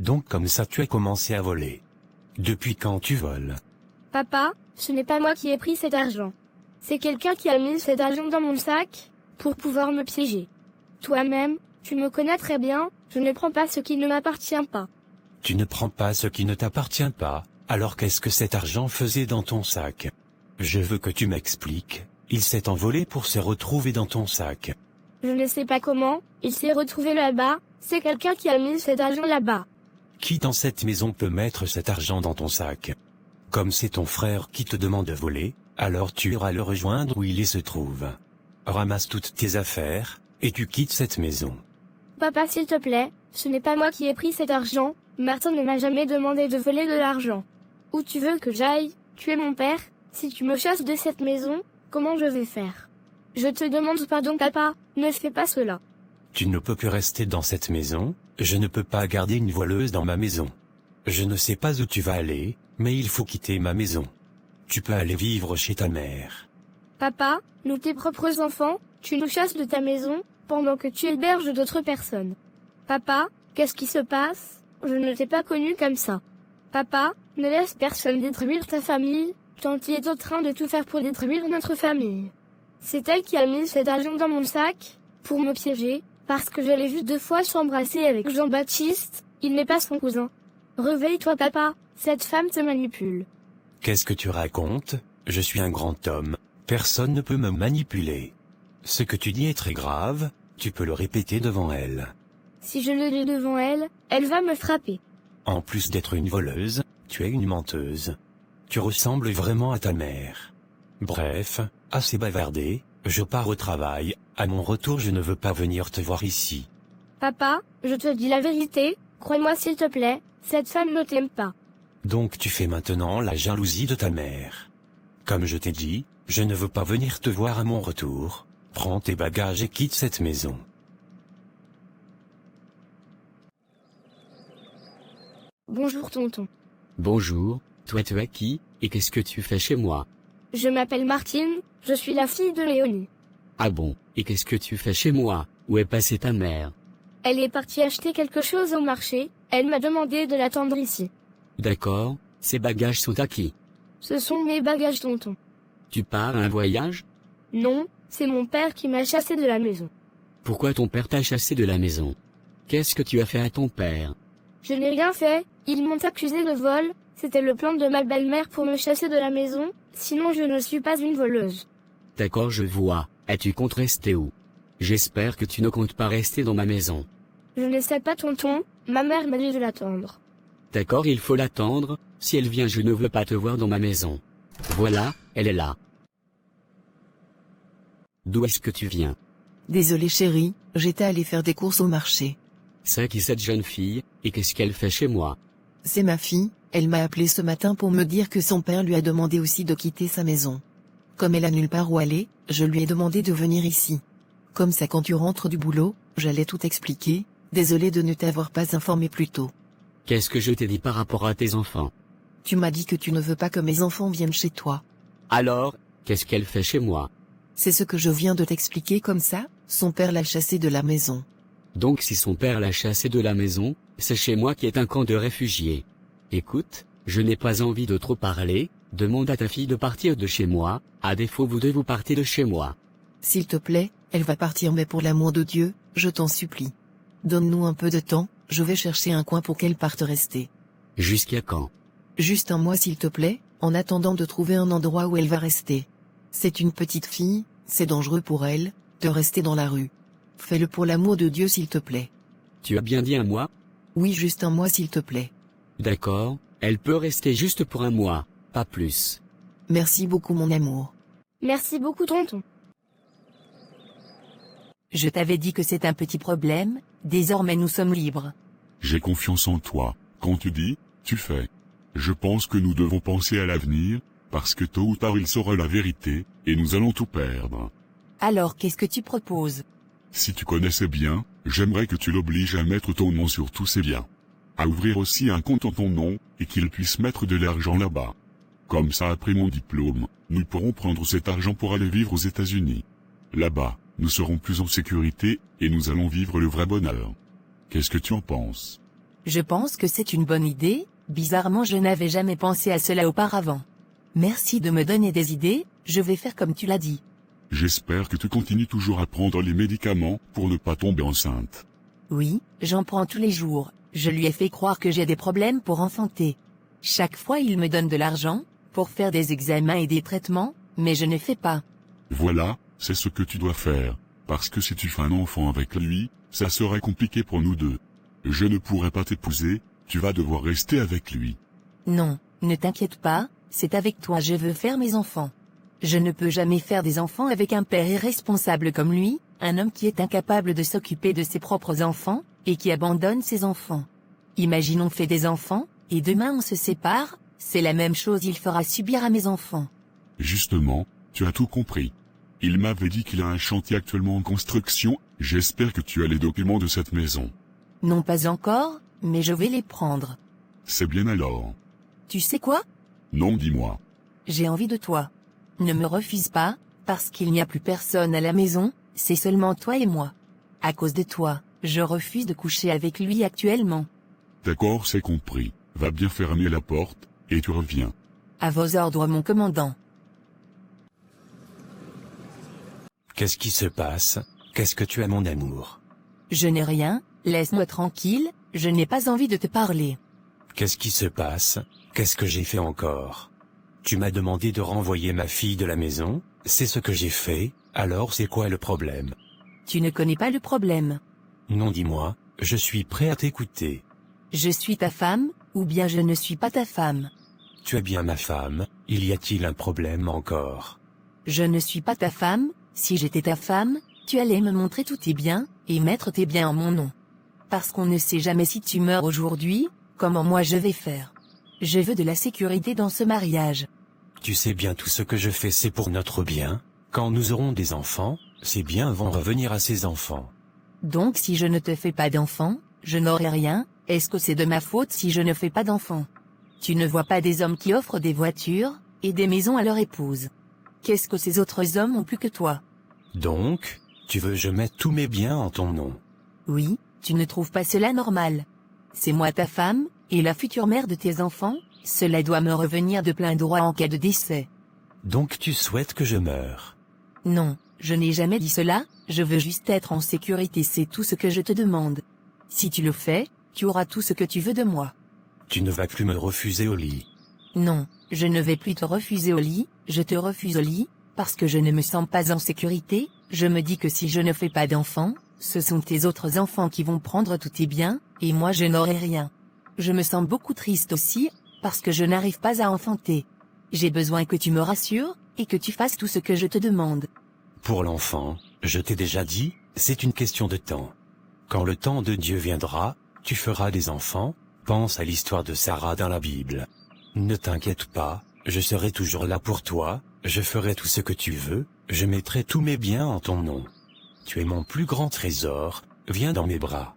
Donc comme ça tu as commencé à voler. Depuis quand tu voles? Papa, ce n'est pas moi qui ai pris cet argent. C'est quelqu'un qui a mis cet argent dans mon sac, pour pouvoir me piéger. Toi-même, tu me connais très bien, je ne prends pas ce qui ne m'appartient pas. Tu ne prends pas ce qui ne t'appartient pas, alors qu'est-ce que cet argent faisait dans ton sac? Je veux que tu m'expliques, il s'est envolé pour se retrouver dans ton sac. Je ne sais pas comment, il s'est retrouvé là-bas, c'est quelqu'un qui a mis cet argent là-bas. Qui dans cette maison peut mettre cet argent dans ton sac? Comme c'est ton frère qui te demande de voler, alors tu iras le rejoindre où il se trouve. Ramasse toutes tes affaires, et tu quittes cette maison. Papa s'il te plaît, ce n'est pas moi qui ai pris cet argent, Martin ne m'a jamais demandé de voler de l'argent. Où tu veux que j'aille? Tu es mon père, si tu me chasses de cette maison, comment je vais faire? Je te demande pardon papa, ne fais pas cela. Tu ne peux plus rester dans cette maison, je ne peux pas garder une voleuse dans ma maison. Je ne sais pas où tu vas aller, mais il faut quitter ma maison. Tu peux aller vivre chez ta mère. Papa, nous tes propres enfants, tu nous chasses de ta maison, pendant que tu héberges d'autres personnes. Papa, qu'est-ce qui se passe? Je ne t'ai pas connu comme ça. Papa, ne laisse personne détruire ta famille, Tanti est en train de tout faire pour détruire notre famille. C'est elle qui a mis cet argent dans mon sac, pour me piéger, parce que je l'ai vu 2 fois s'embrasser avec Jean-Baptiste, il n'est pas son cousin. Réveille-toi papa, cette femme te manipule. Qu'est-ce que tu racontes? Je suis un grand homme, personne ne peut me manipuler. Ce que tu dis est très grave, tu peux le répéter devant elle. Si je le dis devant elle, elle va me frapper. En plus d'être une voleuse, tu es une menteuse. Tu ressembles vraiment à ta mère. Bref, assez bavardé, je pars au travail, à mon retour je ne veux pas venir te voir ici. Papa, je te dis la vérité, crois-moi s'il te plaît, cette femme ne t'aime pas. Donc tu fais maintenant la jalousie de ta mère. Comme je t'ai dit, je ne veux pas venir te voir à mon retour. Prends tes bagages et quitte cette maison. Bonjour tonton. Bonjour, toi tu es qui, et qu'est-ce que tu fais chez moi? Je m'appelle Martine, je suis la fille de Léonie. Ah bon, et qu'est-ce que tu fais chez moi? Où est passée ta mère? Elle est partie acheter quelque chose au marché, elle m'a demandé de l'attendre ici. D'accord, ces bagages sont à qui? Ce sont mes bagages tonton. Tu pars à un voyage? Non, c'est mon père qui m'a chassé de la maison. Pourquoi ton père t'a chassé de la maison? Qu'est-ce que tu as fait à ton père? Je n'ai rien fait, ils m'ont accusé de vol, c'était le plan de ma belle-mère pour me chasser de la maison, sinon je ne suis pas une voleuse. D'accord, je vois, et tu comptes rester où? J'espère que tu ne comptes pas rester dans ma maison. Je ne sais pas tonton, ma mère m'a dit de l'attendre. D'accord, il faut l'attendre, si elle vient je ne veux pas te voir dans ma maison. Voilà, elle est là. D'où est-ce que tu viens? Désolé chérie, j'étais allée faire des courses au marché. C'est qui cette jeune fille, et qu'est-ce qu'elle fait chez moi? C'est ma fille, elle m'a appelé ce matin pour me dire que son père lui a demandé aussi de quitter sa maison. Comme elle a nulle part où aller, je lui ai demandé de venir ici. Comme ça quand tu rentres du boulot, j'allais tout expliquer, désolé de ne t'avoir pas informé plus tôt. Qu'est-ce que je t'ai dit par rapport à tes enfants? Tu m'as dit que tu ne veux pas que mes enfants viennent chez toi. Alors, qu'est-ce qu'elle fait chez moi? C'est ce que je viens de t'expliquer comme ça, son père l'a chassée de la maison. Donc si son père l'a chassé de la maison, c'est chez moi qui est un camp de réfugiés. Écoute, je n'ai pas envie de trop parler, demande à ta fille de partir de chez moi, à défaut vous deux vous partez de chez moi. S'il te plaît, elle va partir mais pour l'amour de Dieu, je t'en supplie. Donne-nous un peu de temps, je vais chercher un coin pour qu'elle parte rester. Jusqu'à quand? Juste un mois s'il te plaît, en attendant de trouver un endroit où elle va rester. C'est une petite fille, c'est dangereux pour elle, de rester dans la rue. Fais-le pour l'amour de Dieu s'il te plaît. Tu as bien dit un mois? Oui, juste un mois s'il te plaît. D'accord, elle peut rester juste pour un mois, pas plus. Merci beaucoup mon amour. Merci beaucoup tonton. Je t'avais dit que c'est un petit problème, désormais nous sommes libres. J'ai confiance en toi, quand tu dis, tu fais. Je pense que nous devons penser à l'avenir, parce que tôt ou tard il saura la vérité, et nous allons tout perdre. Alors qu'est-ce que tu proposes? Si tu connaissais bien, j'aimerais que tu l'obliges à mettre ton nom sur tous ses biens. À ouvrir aussi un compte en ton nom, et qu'il puisse mettre de l'argent là-bas. Comme ça après mon diplôme, nous pourrons prendre cet argent pour aller vivre aux États-Unis. Là-bas, nous serons plus en sécurité, et nous allons vivre le vrai bonheur. Qu'est-ce que tu en penses? Je pense que c'est une bonne idée, bizarrement je n'avais jamais pensé à cela auparavant. Merci de me donner des idées, je vais faire comme tu l'as dit. J'espère que tu continues toujours à prendre les médicaments pour ne pas tomber enceinte. Oui, j'en prends tous les jours, je lui ai fait croire que j'ai des problèmes pour enfanter. Chaque fois il me donne de l'argent, pour faire des examens et des traitements, mais je ne fais pas. Voilà, c'est ce que tu dois faire. Parce que si tu fais un enfant avec lui, ça serait compliqué pour nous deux. Je ne pourrai pas t'épouser, tu vas devoir rester avec lui. Non, ne t'inquiète pas, c'est avec toi je veux faire mes enfants. Je ne peux jamais faire des enfants avec un père irresponsable comme lui, un homme qui est incapable de s'occuper de ses propres enfants, et qui abandonne ses enfants. Imaginons fait des enfants, et demain on se sépare, c'est la même chose il fera subir à mes enfants. Justement, tu as tout compris. Il m'avait dit qu'il a un chantier actuellement en construction, j'espère que tu as les documents de cette maison. Non pas encore, mais je vais les prendre. C'est bien alors. Tu sais quoi? Non, dis-moi. J'ai envie de toi. Ne me refuse pas, parce qu'il n'y a plus personne à la maison, c'est seulement toi et moi. À cause de toi, je refuse de coucher avec lui actuellement. D'accord, c'est compris. Va bien fermer la porte, et tu reviens. À vos ordres mon commandant. Qu'est-ce qui se passe? Qu'est-ce que tu as, mon amour? Je n'ai rien, laisse-moi tranquille, je n'ai pas envie de te parler. Qu'est-ce qui se passe? Qu'est-ce que j'ai fait encore? Tu m'as demandé de renvoyer ma fille de la maison, c'est ce que j'ai fait, alors c'est quoi le problème? Tu ne connais pas le problème. Non, dis-moi, je suis prêt à t'écouter. Je suis ta femme, ou bien je ne suis pas ta femme. Tu es bien ma femme, y a-t-il un problème encore? Je ne suis pas ta femme, si j'étais ta femme, tu allais me montrer tous tes biens, et mettre tes biens en mon nom. Parce qu'on ne sait jamais si tu meurs aujourd'hui, comment moi je vais faire. Je veux de la sécurité dans ce mariage. Tu sais bien tout ce que je fais c'est pour notre bien, quand nous aurons des enfants, ces biens vont revenir à ces enfants. Donc si je ne te fais pas d'enfants, je n'aurai rien, est-ce que c'est de ma faute si je ne fais pas d'enfants? Tu ne vois pas des hommes qui offrent des voitures, et des maisons à leur épouse. Qu'est-ce que ces autres hommes ont plus que toi? Donc, tu veux que je mette tous mes biens en ton nom? Oui, tu ne trouves pas cela normal? C'est moi ta femme, et la future mère de tes enfants, cela doit me revenir de plein droit en cas de décès. Donc tu souhaites que je meure? Non, je n'ai jamais dit cela, je veux juste être en sécurité, c'est tout ce que je te demande. Si tu le fais, tu auras tout ce que tu veux de moi. Tu ne vas plus me refuser au lit. Non, je ne vais plus te refuser au lit, je te refuse au lit, parce que je ne me sens pas en sécurité, je me dis que si je ne fais pas d'enfants, ce sont tes autres enfants qui vont prendre tous tes biens, et moi je n'aurai rien. Je me sens beaucoup triste aussi, parce que je n'arrive pas à enfanter. J'ai besoin que tu me rassures, et que tu fasses tout ce que je te demande. Pour l'enfant, je t'ai déjà dit, c'est une question de temps. Quand le temps de Dieu viendra, tu feras des enfants, pense à l'histoire de Sarah dans la Bible. Ne t'inquiète pas, je serai toujours là pour toi, je ferai tout ce que tu veux, je mettrai tous mes biens en ton nom. Tu es mon plus grand trésor, viens dans mes bras.